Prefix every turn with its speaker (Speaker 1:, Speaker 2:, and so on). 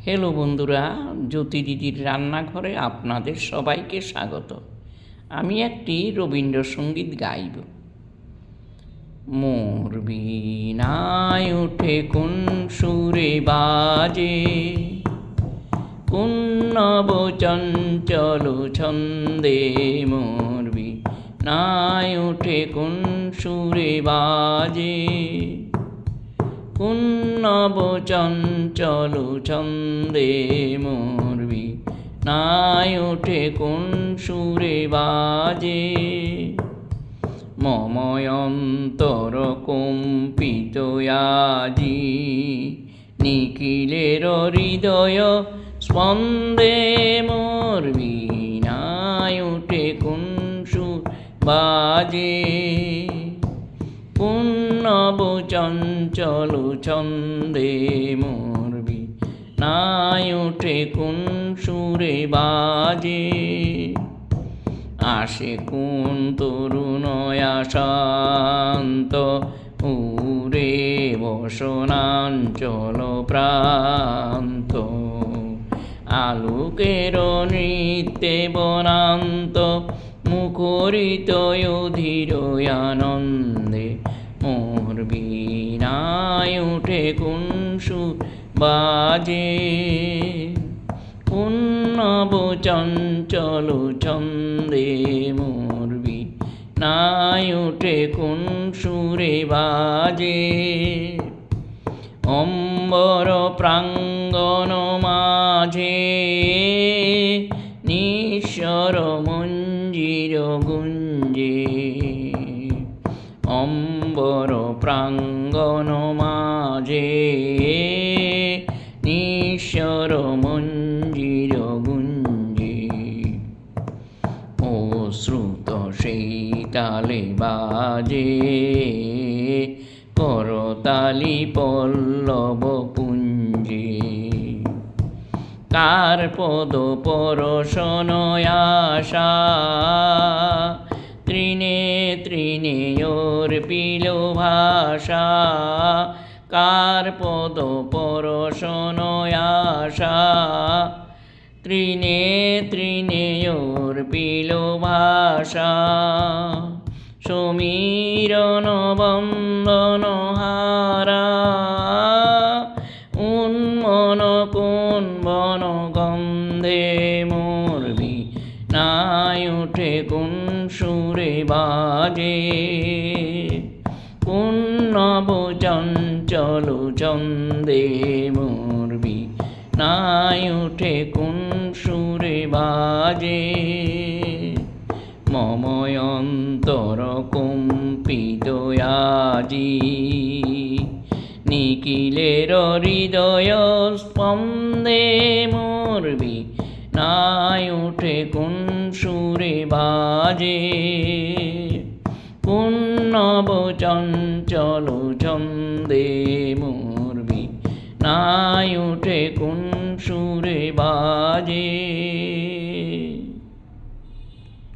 Speaker 1: Hello বন্ধুরা, জ্যোতি দিদির রান্নাঘরে আপনাদের সবাইকে স্বাগত। আমি একটি রবীন্দ্রসঙ্গীত গাইব। মোর বীণায় ওঠে কোন সুরে বাজে, কোন নব চঞ্চল ছন্দে। মোর বীণায় ওঠে কোন সুরে বাজে, কোন নব চঞ্চল ছন্দে। মোর বীণায় ওঠে কোন সুরে বাজে, মম অন্তর কম্পিত আজি নিখিলের হৃদয় স্পন্দে। মোর বীণায় ওঠে কোন সুর বাজে, কোন নব চঞ্চল ছন্দে। মোর বীণায় ওঠে কোন সুরে বাজে, আসে কোন তরুণ আশান্ত উরে বসনাঞ্চল প্রান্ত। আলোকের নৃত্যে বনান্ত মুখরিত অধীর আনন্দে। মোর বীণায় ওঠে কোন সুর বাজে, কোন নব চঞ্চল ছন্দে। মোর বীণায় ওঠে কোন সুরে বাজে, অম্বর প্রাঙ্গণ মাঝে নিঃস্বর মঞ্জির গুঞ্জে। অম্বর প্রাঙ্গণ মাঝে নিঃস্বর মঞ্জির গুঞ্জে। অশ্রুত সেই তালে বাজে, করতালি পল্লব পুঞ্জে। কার পদ পরশন আশা তৃণে তৃণে অর্পিল ভাষা। কার পদ পরশন আশা তৃণে তৃণে অর্পিল ভাষা। সমীরণ বন্দন হারা উন্মন কোন বন গন্ধে। মোর বীণায় ওঠে কোন সুরে বাজে, কোন নব চঞ্চল ছন্দে। মোর বীণায় ওঠে কোন সুরে বাজে, মম অন্তর কম্পিত আজি নিখিলের হৃদয় স্পন্দে। মোর বীণায় ওঠে কোন সুরে বাজে, কোন নব চঞ্চল ছন্দে। মোর বীণায় ওঠে কোন সুরে বাজে।